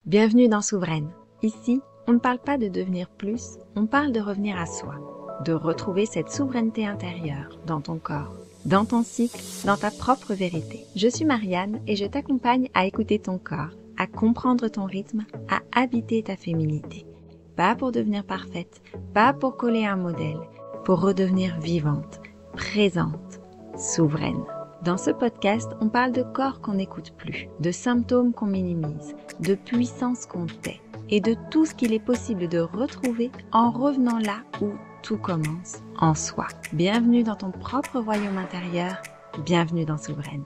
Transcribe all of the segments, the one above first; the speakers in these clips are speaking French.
Bienvenue dans Souveraine. Ici, on ne parle pas de devenir plus, on parle de revenir à soi, de retrouver cette souveraineté intérieure dans ton corps, dans ton cycle, dans ta propre vérité. Je suis Marianne et je t'accompagne à écouter ton corps, à comprendre ton rythme, à habiter ta féminité. Pas pour devenir parfaite, pas pour coller un modèle, pour redevenir vivante, présente, souveraine. Dans ce podcast, on parle de corps qu'on n'écoute plus, de symptômes qu'on minimise, de puissance qu'on tait et de tout ce qu'il est possible de retrouver en revenant là où tout commence, en soi. Bienvenue dans ton propre royaume intérieur, bienvenue dans Souveraine.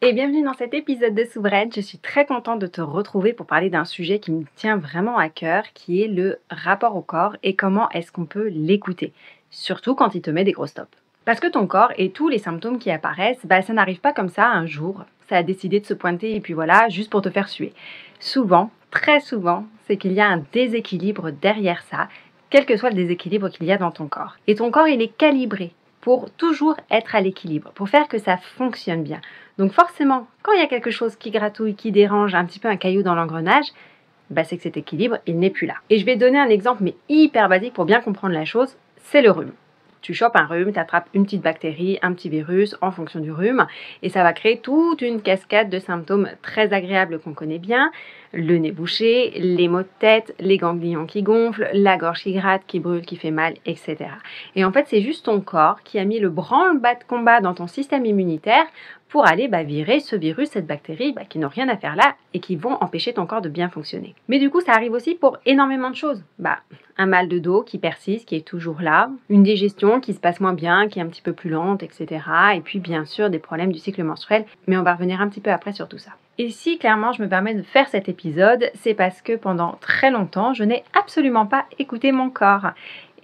Et bienvenue dans cet épisode de Souveraine. Je suis très contente de te retrouver pour parler d'un sujet qui me tient vraiment à cœur, qui est le rapport au corps et comment est-ce qu'on peut l'écouter, surtout quand il te met des gros stops. Parce que ton corps et tous les symptômes qui apparaissent, ça n'arrive pas comme ça un jour. Ça a décidé de se pointer et puis voilà, juste pour te faire suer. Souvent, très souvent, c'est qu'il y a un déséquilibre derrière ça, quel que soit le déséquilibre qu'il y a dans ton corps. Et ton corps, il est calibré pour toujours être à l'équilibre, pour faire que ça fonctionne bien. Donc forcément, quand il y a quelque chose qui gratouille, qui dérange, un petit peu un caillou dans l'engrenage, c'est que cet équilibre, il n'est plus là. Et je vais donner un exemple, mais hyper basique pour bien comprendre la chose, c'est le rhume. Tu chopes un rhume, tu attrapes une petite bactérie, un petit virus en fonction du rhume et ça va créer toute une cascade de symptômes très agréables qu'on connaît bien. Le nez bouché, les maux de tête, les ganglions qui gonflent, la gorge qui gratte, qui brûle, qui fait mal, etc. Et en fait, c'est juste ton corps qui a mis le branle-bas de combat dans ton système immunitaire pour aller virer ce virus, cette bactérie qui n'ont rien à faire là et qui vont empêcher ton corps de bien fonctionner. Mais du coup, ça arrive aussi pour énormément de choses. Un mal de dos qui persiste, qui est toujours là, une digestion qui se passe moins bien, qui est un petit peu plus lente, etc. Et puis bien sûr des problèmes du cycle menstruel, mais on va revenir un petit peu après sur tout ça. Et si clairement je me permets de faire cet épisode, c'est parce que pendant très longtemps, je n'ai absolument pas écouté mon corps.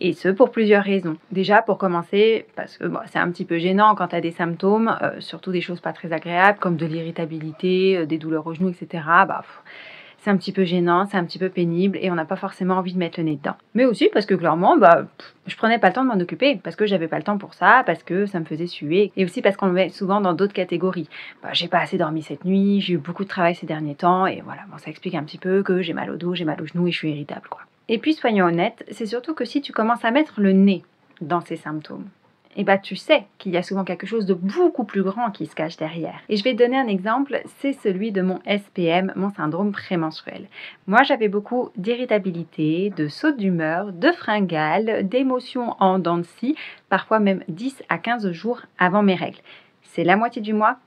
Et ce, pour plusieurs raisons. Déjà, pour commencer, parce que c'est un petit peu gênant quand tu as des symptômes, surtout des choses pas très agréables, comme de l'irritabilité, des douleurs aux genoux, etc. C'est un petit peu gênant, c'est un petit peu pénible, et on n'a pas forcément envie de mettre le nez dedans. Mais aussi parce que clairement, je prenais pas le temps de m'en occuper, parce que j'avais pas le temps pour ça, parce que ça me faisait suer, et aussi parce qu'on le met souvent dans d'autres catégories. J'ai pas assez dormi cette nuit, j'ai eu beaucoup de travail ces derniers temps, et voilà, ça explique un petit peu que j'ai mal au dos, j'ai mal aux genoux, et je suis irritable, quoi. Et puis, soyons honnêtes, c'est surtout que si tu commences à mettre le nez dans ces symptômes, tu sais qu'il y a souvent quelque chose de beaucoup plus grand qui se cache derrière. Et je vais te donner un exemple, c'est celui de mon SPM, mon syndrome prémenstruel. Moi, j'avais beaucoup d'irritabilité, de sautes d'humeur, de fringales, d'émotions en dents de scie, parfois même 10 à 15 jours avant mes règles. C'est la moitié du mois.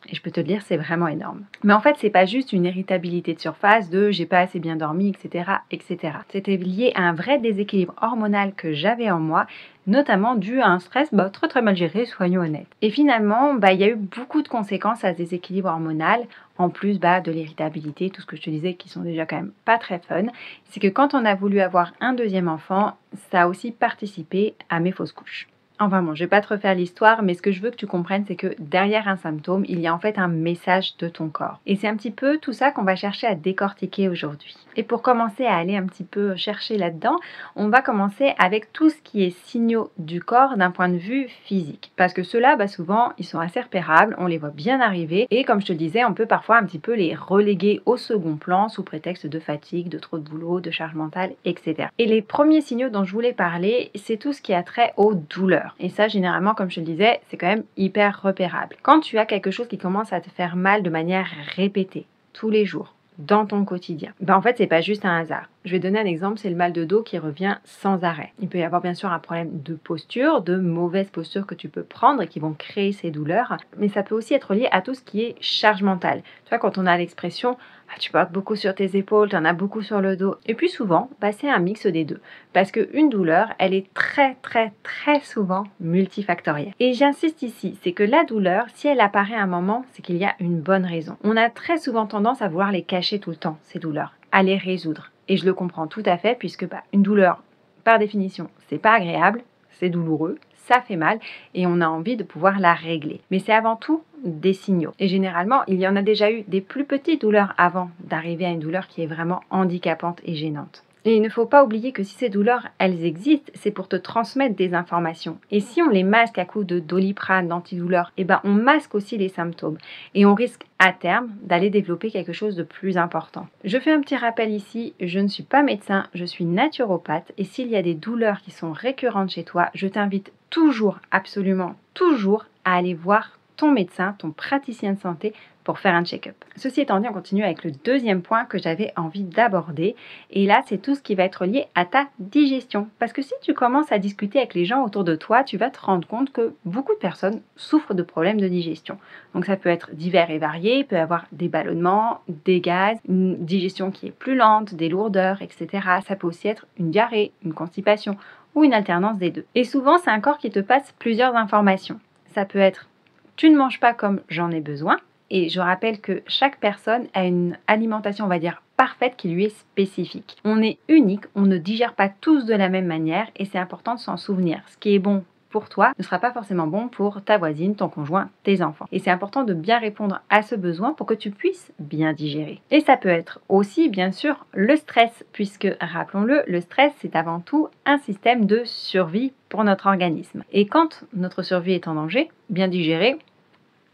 Et je peux te le dire, c'est vraiment énorme. Mais en fait, c'est pas juste une irritabilité de surface de j'ai pas assez bien dormi, etc., etc. C'était lié à un vrai déséquilibre hormonal que j'avais en moi, notamment dû à un stress très très mal géré, soyons honnêtes. Et finalement, il y a eu beaucoup de conséquences à ce déséquilibre hormonal, en plus de l'irritabilité, tout ce que je te disais qui sont déjà quand même pas très fun. C'est que quand on a voulu avoir un deuxième enfant, ça a aussi participé à mes fausses couches. Enfin je vais pas te refaire l'histoire, mais ce que je veux que tu comprennes, c'est que derrière un symptôme, il y a en fait un message de ton corps. Et c'est un petit peu tout ça qu'on va chercher à décortiquer aujourd'hui. Et pour commencer à aller un petit peu chercher là-dedans, on va commencer avec tout ce qui est signaux du corps d'un point de vue physique. Parce que ceux-là, souvent, ils sont assez repérables, on les voit bien arriver. Et comme je te le disais, on peut parfois un petit peu les reléguer au second plan sous prétexte de fatigue, de trop de boulot, de charge mentale, etc. Et les premiers signaux dont je voulais parler, c'est tout ce qui a trait aux douleurs. Et ça, généralement, comme je te le disais, c'est quand même hyper repérable. Quand tu as quelque chose qui commence à te faire mal de manière répétée, tous les jours, dans ton quotidien, en fait, c'est pas juste un hasard. Je vais donner un exemple, c'est le mal de dos qui revient sans arrêt. Il peut y avoir bien sûr un problème de posture, de mauvaise posture que tu peux prendre et qui vont créer ces douleurs, mais ça peut aussi être lié à tout ce qui est charge mentale. Tu vois, quand on a l'expression tu portes beaucoup sur tes épaules, tu en as beaucoup sur le dos. Et puis souvent, c'est un mix des deux. Parce qu'une douleur, elle est très très très souvent multifactorielle. Et j'insiste ici, c'est que la douleur, si elle apparaît à un moment, c'est qu'il y a une bonne raison. On a très souvent tendance à vouloir les cacher tout le temps, ces douleurs, à les résoudre. Et je le comprends tout à fait, puisque une douleur, par définition, c'est pas agréable, c'est douloureux, ça fait mal et on a envie de pouvoir la régler. Mais c'est avant tout des signaux. Et généralement, il y en a déjà eu des plus petites douleurs avant d'arriver à une douleur qui est vraiment handicapante et gênante. Et il ne faut pas oublier que si ces douleurs, elles existent, c'est pour te transmettre des informations. Et si on les masque à coups de Doliprane, d'antidouleur, on masque aussi les symptômes. Et on risque à terme d'aller développer quelque chose de plus important. Je fais un petit rappel ici, je ne suis pas médecin, je suis naturopathe. Et s'il y a des douleurs qui sont récurrentes chez toi, je t'invite toujours, absolument toujours, à aller voir ton médecin, ton praticien de santé, pour faire un check-up. Ceci étant dit, on continue avec le deuxième point que j'avais envie d'aborder. Et là, c'est tout ce qui va être lié à ta digestion. Parce que si tu commences à discuter avec les gens autour de toi, tu vas te rendre compte que beaucoup de personnes souffrent de problèmes de digestion. Donc ça peut être divers et varié, il peut y avoir des ballonnements, des gaz, une digestion qui est plus lente, des lourdeurs, etc. Ça peut aussi être une diarrhée, une constipation ou une alternance des deux. Et souvent, c'est un corps qui te passe plusieurs informations. Ça peut être « tu ne manges pas comme j'en ai besoin ». Et je rappelle que chaque personne a une alimentation, on va dire, parfaite qui lui est spécifique. On est unique, on ne digère pas tous de la même manière et c'est important de s'en souvenir. Ce qui est bon pour toi ne sera pas forcément bon pour ta voisine, ton conjoint, tes enfants. Et c'est important de bien répondre à ce besoin pour que tu puisses bien digérer. Et ça peut être aussi, bien sûr, le stress, puisque, rappelons-le, le stress, c'est avant tout un système de survie pour notre organisme. Et quand notre survie est en danger, bien digérer,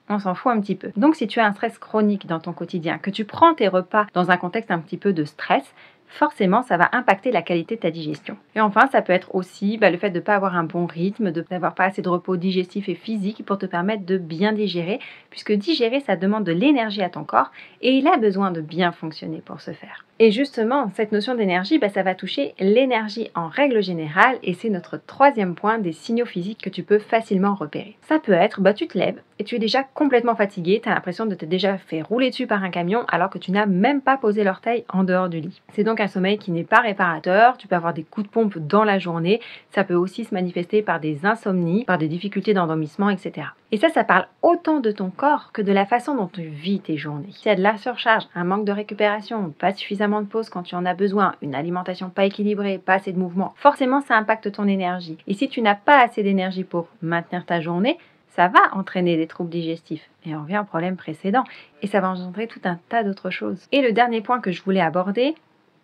on s'en fout un petit peu. Donc si tu as un stress chronique dans ton quotidien, que tu prends tes repas dans un contexte un petit peu de stress, forcément, ça va impacter la qualité de ta digestion. Et enfin, ça peut être aussi le fait de ne pas avoir un bon rythme, de n'avoir pas assez de repos digestif et physique pour te permettre de bien digérer, puisque digérer, ça demande de l'énergie à ton corps et il a besoin de bien fonctionner pour ce faire. Et justement, cette notion d'énergie, ça va toucher l'énergie en règle générale et c'est notre troisième point des signaux physiques que tu peux facilement repérer. Ça peut être, tu te lèves et tu es déjà complètement fatigué, tu as l'impression de t'être déjà fait rouler dessus par un camion alors que tu n'as même pas posé l'orteil en dehors du lit. C'est donc un sommeil qui n'est pas réparateur, tu peux avoir des coups de pompe dans la journée, ça peut aussi se manifester par des insomnies, par des difficultés d'endormissement, etc. Et ça parle autant de ton corps que de la façon dont tu vis tes journées. S'il y a de la surcharge, un manque de récupération, pas suffisamment de pause quand tu en as besoin, une alimentation pas équilibrée, pas assez de mouvement, forcément ça impacte ton énergie. Et si tu n'as pas assez d'énergie pour maintenir ta journée, ça va entraîner des troubles digestifs. Et on revient au problème précédent. Et ça va engendrer tout un tas d'autres choses. Et le dernier point que je voulais aborder,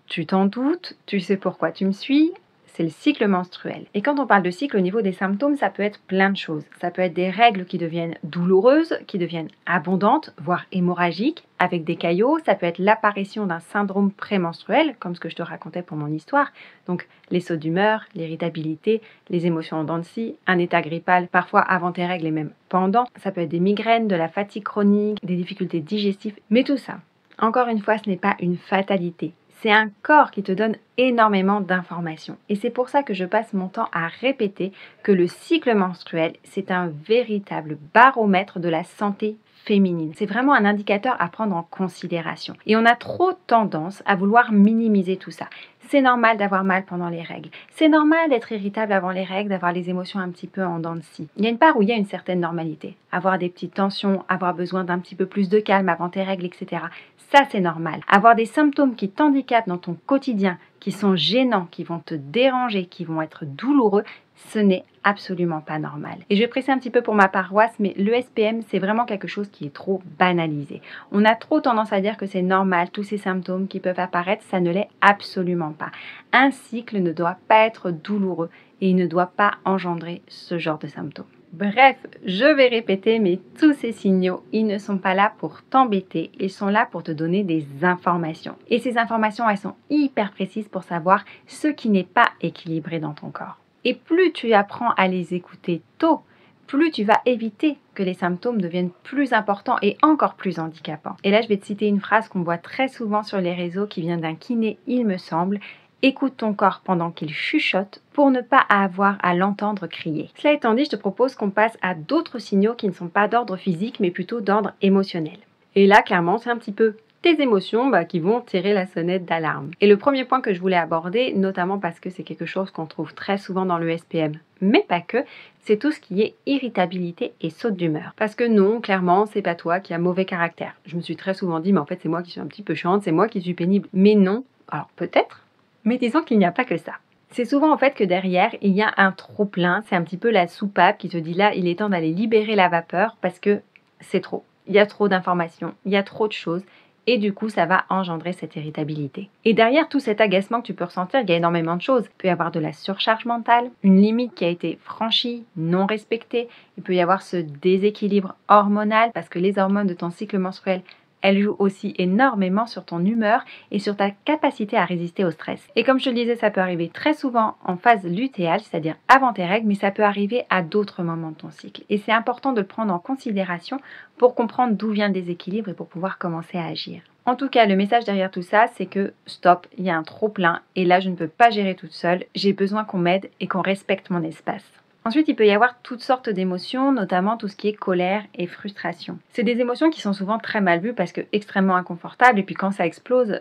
tu t'en doutes, tu sais pourquoi tu me suis, c'est le cycle menstruel. Et quand on parle de cycle au niveau des symptômes, ça peut être plein de choses. Ça peut être des règles qui deviennent douloureuses, qui deviennent abondantes, voire hémorragiques, avec des caillots. Ça peut être l'apparition d'un syndrome prémenstruel, comme ce que je te racontais pour mon histoire. Donc les sauts d'humeur, l'irritabilité, les émotions en dents de scie, un état grippal, parfois avant tes règles et même pendant. Ça peut être des migraines, de la fatigue chronique, des difficultés digestives. Mais tout ça, encore une fois, ce n'est pas une fatalité. C'est un corps qui te donne énormément d'informations. Et c'est pour ça que je passe mon temps à répéter que le cycle menstruel, c'est un véritable baromètre de la santé féminine. C'est vraiment un indicateur à prendre en considération. Et on a trop tendance à vouloir minimiser tout ça. C'est normal d'avoir mal pendant les règles. C'est normal d'être irritable avant les règles, d'avoir les émotions un petit peu en dents de scie. Il y a une part où il y a une certaine normalité. Avoir des petites tensions, avoir besoin d'un petit peu plus de calme avant tes règles, etc. Ça, c'est normal. Avoir des symptômes qui t'handicapent dans ton quotidien, qui sont gênants, qui vont te déranger, qui vont être douloureux, ce n'est absolument pas normal. Et je vais presser un petit peu pour ma paroisse, mais le SPM, c'est vraiment quelque chose qui est trop banalisé. On a trop tendance à dire que c'est normal, tous ces symptômes qui peuvent apparaître, ça ne l'est absolument pas. Un cycle ne doit pas être douloureux et il ne doit pas engendrer ce genre de symptômes. Bref, je vais répéter, mais tous ces signaux, ils ne sont pas là pour t'embêter, ils sont là pour te donner des informations. Et ces informations, elles sont hyper précises pour savoir ce qui n'est pas équilibré dans ton corps. Et plus tu apprends à les écouter tôt, plus tu vas éviter que les symptômes deviennent plus importants et encore plus handicapants. Et là, je vais te citer une phrase qu'on voit très souvent sur les réseaux qui vient d'un kiné, il me semble. Écoute ton corps pendant qu'il chuchote pour ne pas avoir à l'entendre crier. Cela étant dit, je te propose qu'on passe à d'autres signaux qui ne sont pas d'ordre physique mais plutôt d'ordre émotionnel. Et là, clairement, c'est un petit peu tes émotions qui vont tirer la sonnette d'alarme. Et le premier point que je voulais aborder, notamment parce que c'est quelque chose qu'on trouve très souvent dans le SPM, mais pas que, c'est tout ce qui est irritabilité et saute d'humeur. Parce que non, clairement, c'est pas toi qui as mauvais caractère. Je me suis très souvent dit, mais en fait, c'est moi qui suis un petit peu chiante, c'est moi qui suis pénible. Mais non, alors peut-être, mais disons qu'il n'y a pas que ça. C'est souvent en fait que derrière, il y a un trop-plein, c'est un petit peu la soupape qui te dit là, il est temps d'aller libérer la vapeur parce que c'est trop. Il y a trop d'informations, il y a trop de choses et du coup ça va engendrer cette irritabilité. Et derrière tout cet agacement que tu peux ressentir, il y a énormément de choses. Il peut y avoir de la surcharge mentale, une limite qui a été franchie, non respectée, il peut y avoir ce déséquilibre hormonal parce que les hormones de ton cycle menstruel, elles jouent aussi énormément sur ton humeur et sur ta capacité à résister au stress. Et comme je te le disais, ça peut arriver très souvent en phase lutéale, c'est-à-dire avant tes règles, mais ça peut arriver à d'autres moments de ton cycle. Et c'est important de le prendre en considération pour comprendre d'où vient le déséquilibre et pour pouvoir commencer à agir. En tout cas, le message derrière tout ça, c'est que stop, il y a un trop-plein et là, je ne peux pas gérer toute seule. J'ai besoin qu'on m'aide et qu'on respecte mon espace. Ensuite, il peut y avoir toutes sortes d'émotions, notamment tout ce qui est colère et frustration. C'est des émotions qui sont souvent très mal vues parce que extrêmement inconfortables et puis quand ça explose,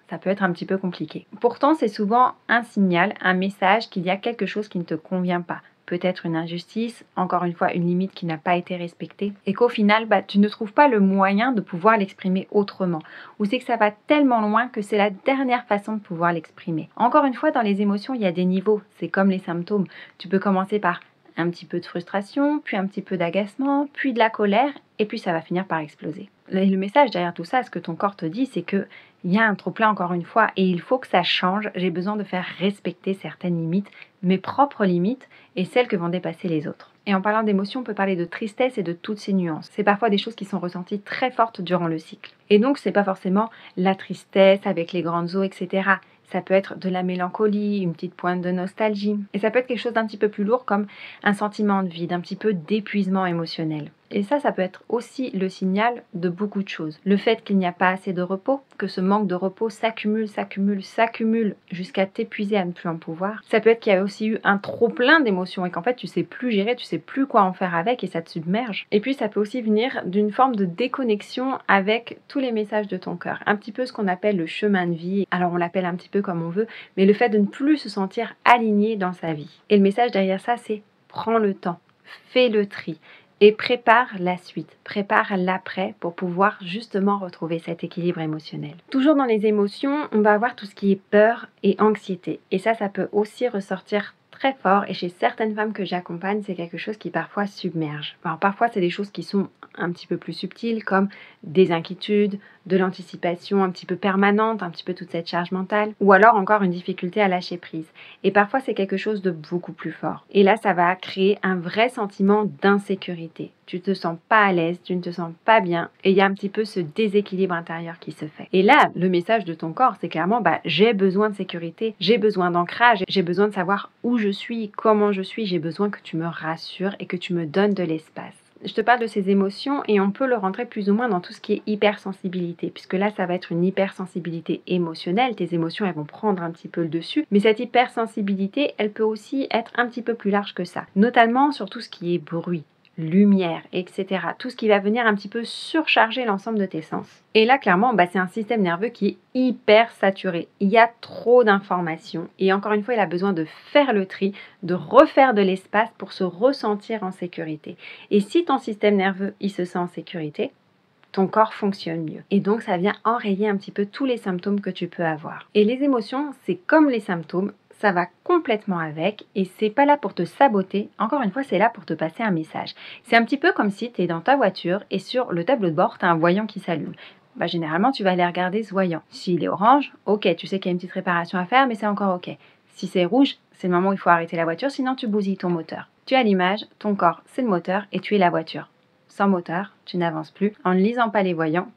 ça peut être un petit peu compliqué. Pourtant, c'est souvent un signal, un message qu'il y a quelque chose qui ne te convient pas. Peut-être une injustice, encore une fois une limite qui n'a pas été respectée, et qu'au final, tu ne trouves pas le moyen de pouvoir l'exprimer autrement. Ou c'est que ça va tellement loin que c'est la dernière façon de pouvoir l'exprimer. Encore une fois, dans les émotions, il y a des niveaux, c'est comme les symptômes. Tu peux commencer par un petit peu de frustration, puis un petit peu d'agacement, puis de la colère, et puis ça va finir par exploser. Le message derrière tout ça, ce que ton corps te dit, c'est que il y a un trop-plein encore une fois, et il faut que ça change. J'ai besoin de faire respecter certaines limites, mes propres limites, et celles que vont dépasser les autres. Et en parlant d'émotions, on peut parler de tristesse et de toutes ces nuances. C'est parfois des choses qui sont ressenties très fortes durant le cycle. Et donc, c'est pas forcément la tristesse avec les grandes eaux, etc. Ça peut être de la mélancolie, une petite pointe de nostalgie. Et ça peut être quelque chose d'un petit peu plus lourd comme un sentiment de vide, un petit peu d'épuisement émotionnel. Et ça peut être aussi le signal de beaucoup de choses. Le fait qu'il n'y a pas assez de repos, que ce manque de repos s'accumule jusqu'à t'épuiser à ne plus en pouvoir. Ça peut être qu'il y a aussi eu un trop plein d'émotions et qu'en fait tu sais plus gérer, tu sais plus quoi en faire avec et ça te submerge. Et puis ça peut aussi venir d'une forme de déconnexion avec tous les messages de ton cœur. Un petit peu ce qu'on appelle le chemin de vie. Alors on l'appelle un petit peu comme on veut, mais le fait de ne plus se sentir aligné dans sa vie. Et le message derrière ça, c'est prends le temps, fais le tri. Et prépare la suite, prépare l'après pour pouvoir justement retrouver cet équilibre émotionnel. Toujours dans les émotions, on va avoir tout ce qui est peur et anxiété. Et ça peut aussi ressortir très fort. Et chez certaines femmes que j'accompagne, c'est quelque chose qui parfois submerge. Alors parfois, c'est des choses qui sont un petit peu plus subtiles, comme des inquiétudes, de l'anticipation un petit peu permanente, un petit peu toute cette charge mentale, ou alors encore une difficulté à lâcher prise. Et parfois, c'est quelque chose de beaucoup plus fort. Et là, ça va créer un vrai sentiment d'insécurité. Tu te sens pas à l'aise, tu ne te sens pas bien, et il y a un petit peu ce déséquilibre intérieur qui se fait. Et là, le message de ton corps, c'est clairement, j'ai besoin de sécurité, j'ai besoin d'ancrage, j'ai besoin de savoir où je suis, comment je suis, j'ai besoin que tu me rassures et que tu me donnes de l'espace. Je te parle de ces émotions et on peut le rentrer plus ou moins dans tout ce qui est hypersensibilité, puisque là, ça va être une hypersensibilité émotionnelle. Tes émotions, elles vont prendre un petit peu le dessus, mais cette hypersensibilité, elle peut aussi être un petit peu plus large que ça, notamment sur tout ce qui est bruit, lumière, etc. Tout ce qui va venir un petit peu surcharger l'ensemble de tes sens. Et là, clairement, c'est un système nerveux qui est hyper saturé. Il y a trop d'informations. Et encore une fois, il a besoin de faire le tri, de refaire de l'espace pour se ressentir en sécurité. Et si ton système nerveux, il se sent en sécurité, ton corps fonctionne mieux. Et donc, ça vient enrayer un petit peu tous les symptômes que tu peux avoir. Et les émotions, c'est comme les symptômes, ça va complètement avec et c'est pas là pour te saboter, encore une fois c'est là pour te passer un message. C'est un petit peu comme si tu es dans ta voiture et sur le tableau de bord tu as un voyant qui s'allume. Généralement tu vas aller regarder ce voyant. S'il est orange, ok, tu sais qu'il y a une petite réparation à faire mais c'est encore ok. Si c'est rouge, c'est le moment où il faut arrêter la voiture sinon tu bousilles ton moteur. Tu as l'image, ton corps c'est le moteur et tu es la voiture. Sans moteur, tu n'avances plus. En ne lisant pas les voyants,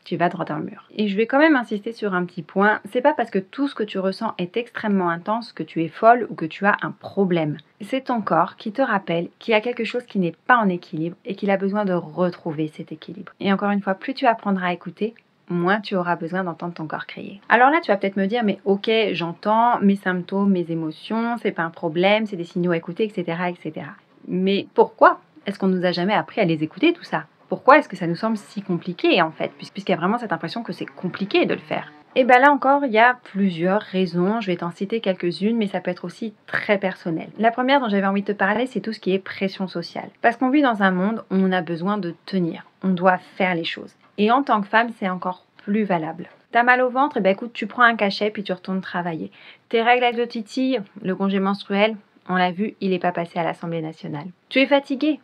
tu vas droit dans le mur. Et je vais quand même insister sur un petit point, c'est pas parce que tout ce que tu ressens est extrêmement intense que tu es folle ou que tu as un problème. C'est ton corps qui te rappelle qu'il y a quelque chose qui n'est pas en équilibre et qu'il a besoin de retrouver cet équilibre. Et encore une fois, plus tu apprendras à écouter, moins tu auras besoin d'entendre ton corps crier. Alors là, tu vas peut-être me dire, mais ok, j'entends mes symptômes, mes émotions, c'est pas un problème, c'est des signaux à écouter, etc., etc. Mais pourquoi est-ce qu'on nous a jamais appris à les écouter, tout ça ? Pourquoi est-ce que ça nous semble si compliqué en fait, puisqu'il y a vraiment cette impression que c'est compliqué de le faire? Et là encore, il y a plusieurs raisons, je vais t'en citer quelques-unes, mais ça peut être aussi très personnel. La première dont j'avais envie de te parler, c'est tout ce qui est pression sociale. Parce qu'on vit dans un monde où on a besoin de tenir, on doit faire les choses. Et en tant que femme, c'est encore plus valable. T'as mal au ventre, écoute, tu prends un cachet puis tu retournes travailler. Tes règles elles te titillent, le congé menstruel, on l'a vu, il n'est pas passé à l'Assemblée nationale. Tu es fatigué?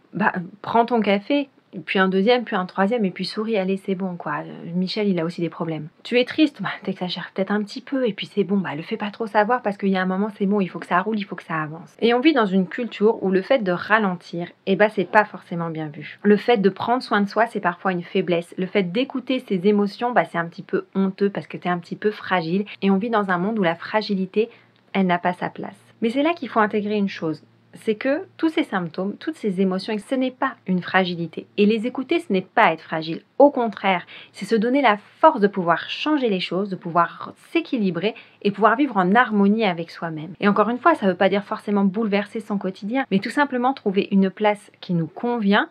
Prends ton café, puis un deuxième, puis un troisième, et puis souris, allez, c'est bon, quoi. Michel, il a aussi des problèmes. Tu es triste, t'exagères peut-être un petit peu, et puis c'est bon, le fais pas trop savoir, parce qu'il y a un moment, c'est bon, il faut que ça roule, il faut que ça avance. Et on vit dans une culture où le fait de ralentir, c'est pas forcément bien vu. Le fait de prendre soin de soi, c'est parfois une faiblesse. Le fait d'écouter ses émotions, c'est un petit peu honteux, parce que t'es un petit peu fragile, et on vit dans un monde où la fragilité, elle n'a pas sa place. Mais c'est là qu'il faut intégrer une chose. C'est que tous ces symptômes, toutes ces émotions, ce n'est pas une fragilité. Et les écouter, ce n'est pas être fragile. Au contraire, c'est se donner la force de pouvoir changer les choses, de pouvoir s'équilibrer et pouvoir vivre en harmonie avec soi-même. Et encore une fois, ça ne veut pas dire forcément bouleverser son quotidien, mais tout simplement trouver une place qui nous convient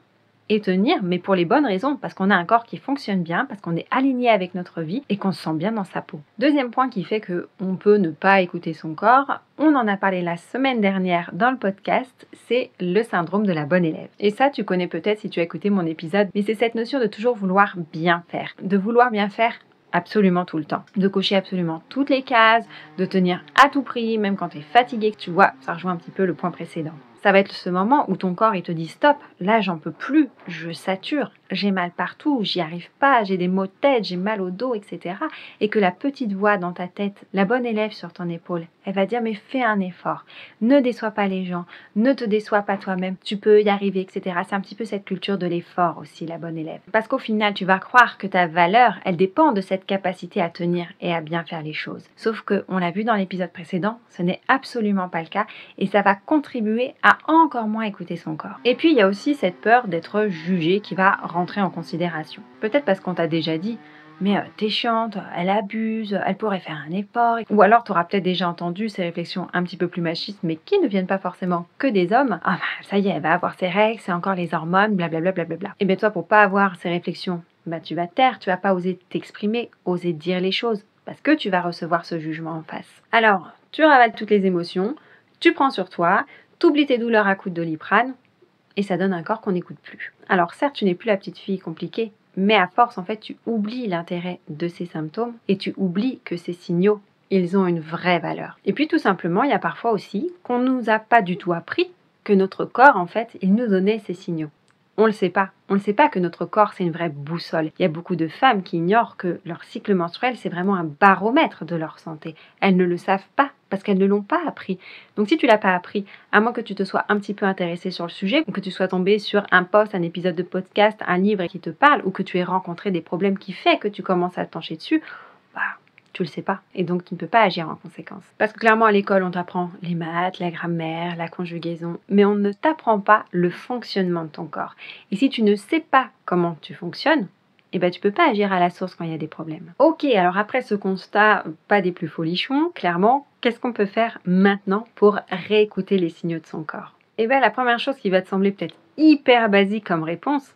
et tenir, mais pour les bonnes raisons, parce qu'on a un corps qui fonctionne bien, parce qu'on est aligné avec notre vie et qu'on se sent bien dans sa peau. Deuxième point qui fait qu'on peut ne pas écouter son corps, on en a parlé la semaine dernière dans le podcast, c'est le syndrome de la bonne élève. Et ça, tu connais peut-être si tu as écouté mon épisode, mais c'est cette notion de toujours vouloir bien faire, de vouloir bien faire absolument tout le temps, de cocher absolument toutes les cases, de tenir à tout prix, même quand tu es fatigué, que tu vois, ça rejoint un petit peu le point précédent. Ça va être ce moment où ton corps il te dit stop, là j'en peux plus, je sature, j'ai mal partout, j'y arrive pas, j'ai des maux de tête, j'ai mal au dos, etc. Et que la petite voix dans ta tête, la bonne élève sur ton épaule, elle va dire mais fais un effort, ne déçois pas les gens, ne te déçois pas toi-même, tu peux y arriver, etc. C'est un petit peu cette culture de l'effort aussi, la bonne élève. Parce qu'au final, tu vas croire que ta valeur, elle dépend de cette capacité à tenir et à bien faire les choses. Sauf que, on l'a vu dans l'épisode précédent, ce n'est absolument pas le cas et ça va contribuer à encore moins écouter son corps. Et puis, il y a aussi cette peur d'être jugé qui va rentrer en considération. Peut-être parce qu'on t'a déjà dit mais t'es chiante, elle abuse, elle pourrait faire un effort. Ou alors tu auras peut-être déjà entendu ces réflexions un petit peu plus machistes, mais qui ne viennent pas forcément que des hommes. Ah ça y est, elle va avoir ses règles, c'est encore les hormones, blablabla, blablabla. Et bien toi, pour pas avoir ces réflexions, tu vas taire, tu vas pas oser t'exprimer, oser dire les choses, parce que tu vas recevoir ce jugement en face. Alors, tu ravales toutes les émotions, tu prends sur toi, t'oublies tes douleurs à coups de Doliprane, et ça donne un corps qu'on n'écoute plus. Alors certes, tu n'es plus la petite fille compliquée, mais à force, en fait, tu oublies l'intérêt de ces symptômes et tu oublies que ces signaux, ils ont une vraie valeur. Et puis tout simplement, il y a parfois aussi qu'on ne nous a pas du tout appris que notre corps, en fait, il nous donnait ces signaux. On le sait pas. On ne sait pas que notre corps, c'est une vraie boussole. Il y a beaucoup de femmes qui ignorent que leur cycle menstruel, c'est vraiment un baromètre de leur santé. Elles ne le savent pas parce qu'elles ne l'ont pas appris. Donc si tu l'as pas appris, à moins que tu te sois un petit peu intéressé sur le sujet, ou que tu sois tombé sur un post, un épisode de podcast, un livre qui te parle, ou que tu aies rencontré des problèmes qui fait que tu commences à te pencher dessus, tu le sais pas. Et donc, tu ne peux pas agir en conséquence. Parce que clairement, à l'école, on t'apprend les maths, la grammaire, la conjugaison, mais on ne t'apprend pas le fonctionnement de ton corps. Et si tu ne sais pas comment tu fonctionnes, tu peux pas agir à la source quand il y a des problèmes. Ok, alors après ce constat, pas des plus folichons, clairement, qu'est-ce qu'on peut faire maintenant pour réécouter les signaux de son corps? La première chose qui va te sembler peut-être hyper basique comme réponse,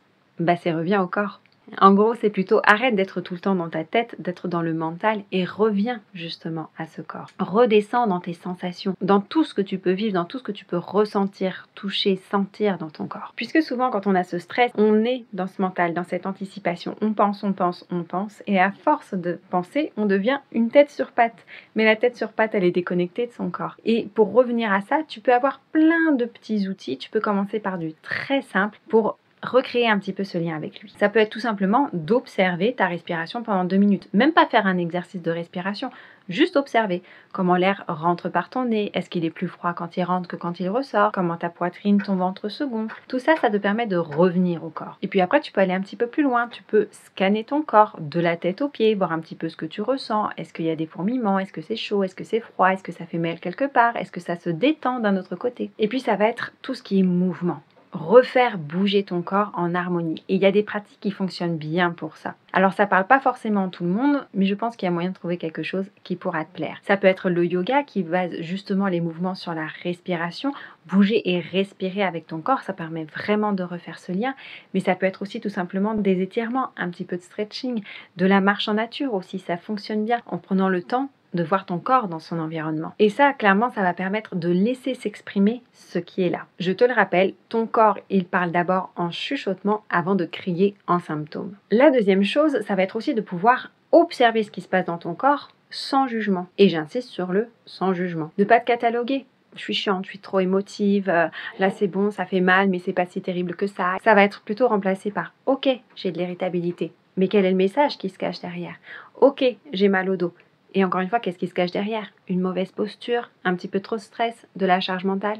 c'est reviens au corps. En gros, c'est plutôt arrête d'être tout le temps dans ta tête, d'être dans le mental et reviens justement à ce corps. Redescends dans tes sensations, dans tout ce que tu peux vivre, dans tout ce que tu peux ressentir, toucher, sentir dans ton corps. Puisque souvent, quand on a ce stress, on est dans ce mental, dans cette anticipation. On pense et à force de penser, on devient une tête sur pattes. Mais la tête sur pattes, elle est déconnectée de son corps. Et pour revenir à ça, tu peux avoir plein de petits outils. Tu peux commencer par du très simple pour recréer un petit peu ce lien avec lui. Ça peut être tout simplement d'observer ta respiration pendant 2 minutes. Même pas faire un exercice de respiration, juste observer comment l'air rentre par ton nez. Est-ce qu'il est plus froid quand il rentre que quand il ressort? Comment ta poitrine, ton ventre se gonfle? Tout ça, ça te permet de revenir au corps. Et puis après, tu peux aller un petit peu plus loin. Tu peux scanner ton corps de la tête aux pieds, voir un petit peu ce que tu ressens. Est-ce qu'il y a des fourmillements? Est-ce que c'est chaud? Est-ce que c'est froid? Est-ce que ça fait mal quelque part? Est-ce que ça se détend d'un autre côté? Et puis ça va être tout ce qui est mouvement. Refaire bouger ton corps en harmonie. Et il y a des pratiques qui fonctionnent bien pour ça. Alors ça parle pas forcément à tout le monde, mais je pense qu'il y a moyen de trouver quelque chose qui pourra te plaire. Ça peut être le yoga qui base justement les mouvements sur la respiration. Bouger et respirer avec ton corps, ça permet vraiment de refaire ce lien. Mais ça peut être aussi tout simplement des étirements, un petit peu de stretching, de la marche en nature aussi, ça fonctionne bien en prenant le temps de voir ton corps dans son environnement. Et ça, clairement, ça va permettre de laisser s'exprimer ce qui est là. Je te le rappelle, ton corps, il parle d'abord en chuchotement avant de crier en symptômes. La deuxième chose, ça va être aussi de pouvoir observer ce qui se passe dans ton corps sans jugement. Et j'insiste sur le sans jugement. Ne pas te cataloguer. je suis chiante, je suis trop émotive, là c'est bon, ça fait mal, mais c'est pas si terrible que ça. Ça va être plutôt remplacé par ok, j'ai de l'irritabilité, mais quel est le message qui se cache derrière? Ok, j'ai mal au dos. Et encore une fois, qu'est-ce qui se cache derrière? Une mauvaise posture, un petit peu trop de stress, de la charge mentale?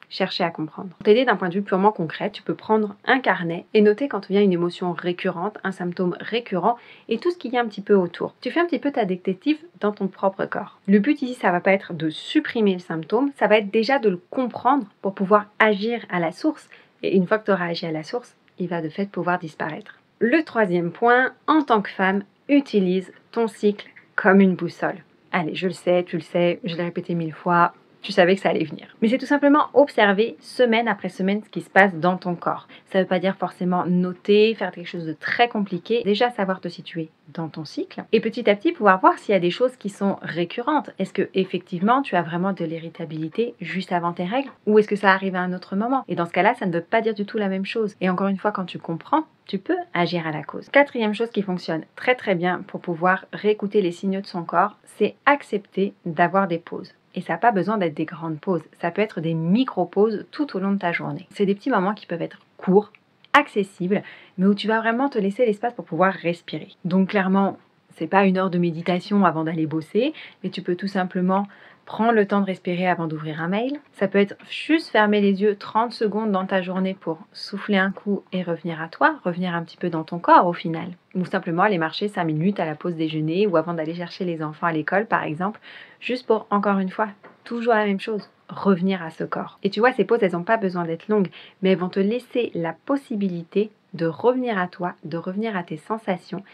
Chercher à comprendre. Pour t'aider d'un point de vue purement concret, tu peux prendre un carnet et noter quand vient une émotion récurrente, un symptôme récurrent et tout ce qu'il y a un petit peu autour. Tu fais un petit peu ta détective dans ton propre corps. Le but ici, ça va pas être de supprimer le symptôme, ça va être déjà de le comprendre pour pouvoir agir à la source. Et une fois que tu auras agi à la source, il va de fait pouvoir disparaître. Le troisième point, en tant que femme, utilise ton cycle comme une boussole. Allez, je le sais, tu le sais, je l'ai répété 1000 fois, tu savais que ça allait venir. Mais c'est tout simplement observer semaine après semaine ce qui se passe dans ton corps. Ça ne veut pas dire forcément noter, faire quelque chose de très compliqué. Déjà savoir te situer dans ton cycle et petit à petit pouvoir voir s'il y a des choses qui sont récurrentes. Est-ce que effectivement tu as vraiment de l'irritabilité juste avant tes règles ou est-ce que ça arrive à un autre moment? Et dans ce cas-là, ça ne veut pas dire du tout la même chose. Et encore une fois, quand tu comprends, tu peux agir à la cause. Quatrième chose qui fonctionne très très bien pour pouvoir réécouter les signaux de son corps, c'est accepter d'avoir des pauses. Et ça n'a pas besoin d'être des grandes pauses, ça peut être des micro-pauses tout au long de ta journée. C'est des petits moments qui peuvent être courts, accessibles, mais où tu vas vraiment te laisser l'espace pour pouvoir respirer. Donc clairement, c'est pas une heure de méditation avant d'aller bosser, mais tu peux tout simplement prendre le temps de respirer avant d'ouvrir un mail. Ça peut être juste fermer les yeux 30 secondes dans ta journée pour souffler un coup et revenir à toi, revenir un petit peu dans ton corps au final. Ou simplement aller marcher 5 minutes à la pause déjeuner ou avant d'aller chercher les enfants à l'école par exemple, juste pour, encore une fois, toujours la même chose, revenir à ce corps. Et tu vois, ces pauses, elles n'ont pas besoin d'être longues, mais elles vont te laisser la possibilité de revenir à toi, de revenir à tes sensations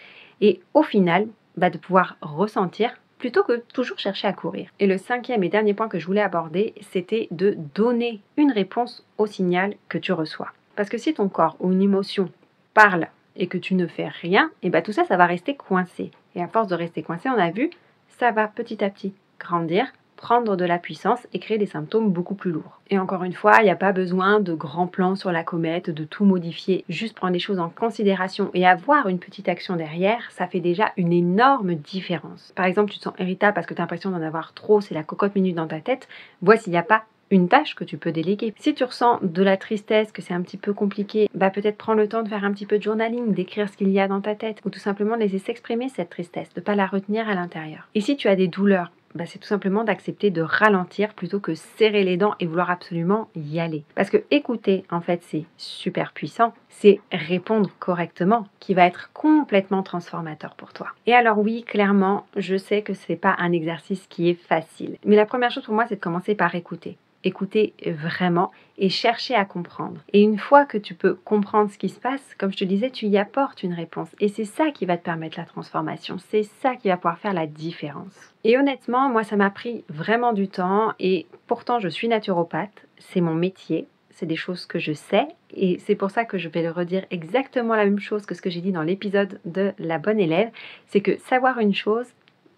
et au final, de pouvoir ressentir plutôt que toujours chercher à courir. Et le cinquième et dernier point que je voulais aborder, c'était de donner une réponse au signal que tu reçois. Parce que si ton corps ou une émotion parle et que tu ne fais rien, et tout ça, ça va rester coincé. Et à force de rester coincé, on a vu, ça va petit à petit grandir, prendre de la puissance et créer des symptômes beaucoup plus lourds. Et encore une fois, il n'y a pas besoin de grands plans sur la comète, de tout modifier, juste prendre les choses en considération et avoir une petite action derrière, ça fait déjà une énorme différence. Par exemple, tu te sens irritable parce que tu as l'impression d'en avoir trop, c'est la cocotte minute dans ta tête, vois s'il n'y a pas une tâche que tu peux déléguer. Si tu ressens de la tristesse, que c'est un petit peu compliqué, peut-être prends le temps de faire un petit peu de journaling, d'écrire ce qu'il y a dans ta tête, ou tout simplement laisser s'exprimer cette tristesse, de ne pas la retenir à l'intérieur. Et si tu as des douleurs, c'est tout simplement d'accepter de ralentir plutôt que serrer les dents et vouloir absolument y aller. Parce que écouter, en fait, c'est super puissant. C'est répondre correctement qui va être complètement transformateur pour toi. Et alors oui, clairement, je sais que c'est pas un exercice qui est facile. Mais la première chose pour moi, c'est de commencer par écouter. Écouter vraiment et chercher à comprendre. Et une fois que tu peux comprendre ce qui se passe, comme je te disais, tu y apportes une réponse. Et c'est ça qui va te permettre la transformation. C'est ça qui va pouvoir faire la différence. Et honnêtement, moi, ça m'a pris vraiment du temps. Et pourtant, je suis naturopathe. C'est mon métier. C'est des choses que je sais. Et c'est pour ça que je vais le redire exactement la même chose que ce que j'ai dit dans l'épisode de La Bonne Élève. C'est que savoir une chose,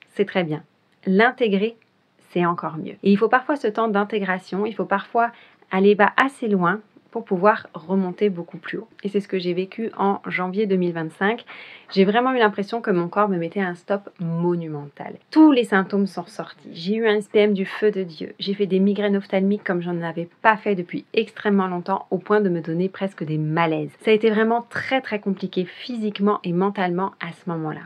c'est très bien. L'intégrer, c'est encore mieux. Et il faut parfois ce temps d'intégration, il faut parfois aller assez loin pour pouvoir remonter beaucoup plus haut. Et c'est ce que j'ai vécu en janvier 2025. J'ai vraiment eu l'impression que mon corps me mettait un stop monumental. Tous les symptômes sont ressortis. J'ai eu un SPM du feu de Dieu. J'ai fait des migraines ophtalmiques comme j'en avais pas fait depuis extrêmement longtemps, au point de me donner presque des malaises. Ça a été vraiment très très compliqué physiquement et mentalement à ce moment-là.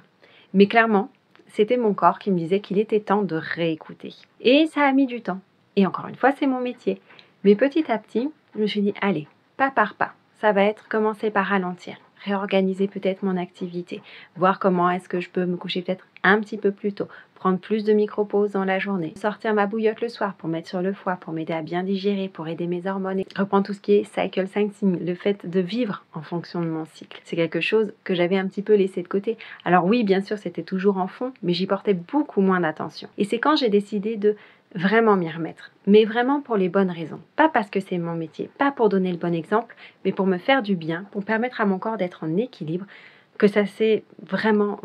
Mais clairement, c'était mon corps qui me disait qu'il était temps de réécouter. Et ça a mis du temps. Et encore une fois, c'est mon métier. Mais petit à petit, je me suis dit, allez, pas par pas. Ça va être commencer par ralentir, réorganiser peut-être mon activité, voir comment est-ce que je peux me coucher peut-être un petit peu plus tôt, prendre plus de micro-pauses dans la journée, sortir ma bouillotte le soir pour mettre sur le foie, pour m'aider à bien digérer, pour aider mes hormones, reprendre tout ce qui est cycle syncing, le fait de vivre en fonction de mon cycle. C'est quelque chose que j'avais un petit peu laissé de côté. Alors oui, bien sûr, c'était toujours en fond, mais j'y portais beaucoup moins d'attention. Et c'est quand j'ai décidé de vraiment m'y remettre, mais vraiment pour les bonnes raisons. Pas parce que c'est mon métier, pas pour donner le bon exemple, mais pour me faire du bien, pour permettre à mon corps d'être en équilibre, que ça s'est vraiment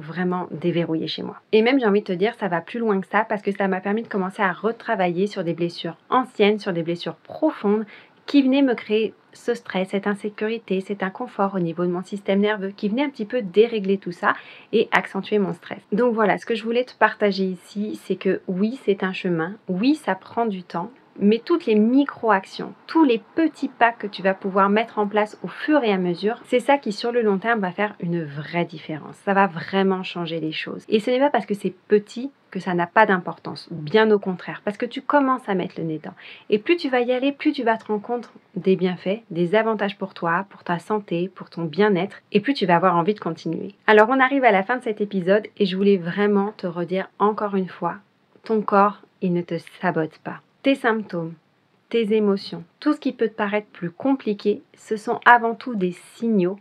déverrouillé chez moi. Et même, j'ai envie de te dire, ça va plus loin que ça, parce que ça m'a permis de commencer à retravailler sur des blessures anciennes, sur des blessures profondes, qui venaient me créer ce stress, cette insécurité, cet inconfort au niveau de mon système nerveux, qui venait un petit peu dérégler tout ça et accentuer mon stress. Donc voilà, ce que je voulais te partager ici, c'est que oui, c'est un chemin, oui, ça prend du temps, mais toutes les micro-actions, tous les petits pas que tu vas pouvoir mettre en place au fur et à mesure, c'est ça qui sur le long terme va faire une vraie différence. Ça va vraiment changer les choses. Et ce n'est pas parce que c'est petit que ça n'a pas d'importance, bien au contraire, parce que tu commences à mettre le nez dedans. Et plus tu vas y aller, plus tu vas te rendre compte des bienfaits, des avantages pour toi, pour ta santé, pour ton bien-être, et plus tu vas avoir envie de continuer. Alors on arrive à la fin de cet épisode et je voulais vraiment te redire encore une fois, ton corps, il ne te sabote pas. Tes symptômes, tes émotions, tout ce qui peut te paraître plus compliqué, ce sont avant tout des signaux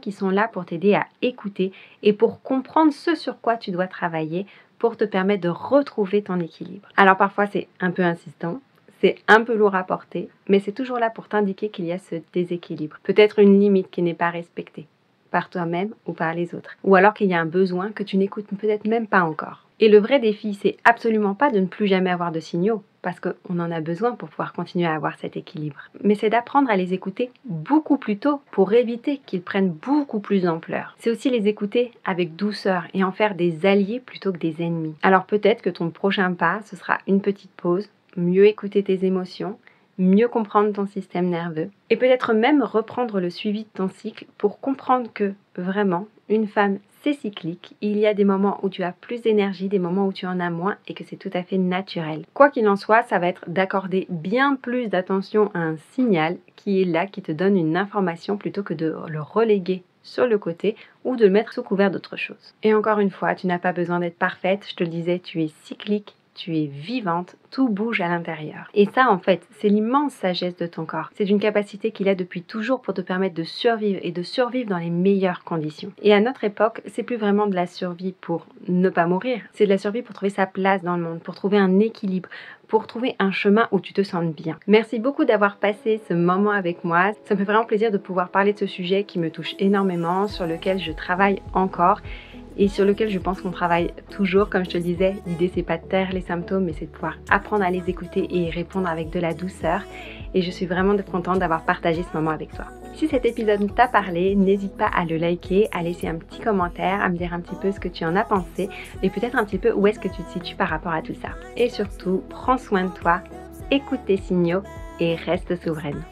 qui sont là pour t'aider à écouter et pour comprendre ce sur quoi tu dois travailler pour te permettre de retrouver ton équilibre. Alors parfois c'est un peu insistant, c'est un peu lourd à porter, mais c'est toujours là pour t'indiquer qu'il y a ce déséquilibre. Peut-être une limite qui n'est pas respectée par toi-même ou par les autres. Ou alors qu'il y a un besoin que tu n'écoutes peut-être même pas encore. Et le vrai défi, c'est absolument pas de ne plus jamais avoir de signaux, parce qu'on en a besoin pour pouvoir continuer à avoir cet équilibre. Mais c'est d'apprendre à les écouter beaucoup plus tôt pour éviter qu'ils prennent beaucoup plus d'ampleur. C'est aussi les écouter avec douceur et en faire des alliés plutôt que des ennemis. Alors peut-être que ton prochain pas, ce sera une petite pause, mieux écouter tes émotions, mieux comprendre ton système nerveux et peut-être même reprendre le suivi de ton cycle pour comprendre que vraiment, une femme, c'est cyclique. Il y a des moments où tu as plus d'énergie, des moments où tu en as moins et que c'est tout à fait naturel. Quoi qu'il en soit, ça va être d'accorder bien plus d'attention à un signal qui est là, qui te donne une information plutôt que de le reléguer sur le côté ou de le mettre sous couvert d'autre chose. Et encore une fois, tu n'as pas besoin d'être parfaite. Je te le disais, tu es cyclique. Tu es vivante, tout bouge à l'intérieur. Et ça, en fait, c'est l'immense sagesse de ton corps. C'est une capacité qu'il a depuis toujours pour te permettre de survivre et de survivre dans les meilleures conditions. Et à notre époque, c'est plus vraiment de la survie pour ne pas mourir. C'est de la survie pour trouver sa place dans le monde, pour trouver un équilibre, pour trouver un chemin où tu te sens bien. Merci beaucoup d'avoir passé ce moment avec moi. Ça me fait vraiment plaisir de pouvoir parler de ce sujet qui me touche énormément, sur lequel je travaille encore. Et sur lequel je pense qu'on travaille toujours. Comme je te le disais, l'idée c'est pas de taire les symptômes, mais c'est de pouvoir apprendre à les écouter et y répondre avec de la douceur. Et je suis vraiment contente d'avoir partagé ce moment avec toi. Si cet épisode t'a parlé, n'hésite pas à le liker, à laisser un petit commentaire, à me dire un petit peu ce que tu en as pensé et peut-être un petit peu où est-ce que tu te situes par rapport à tout ça. Et surtout, prends soin de toi, écoute tes signaux et reste souveraine.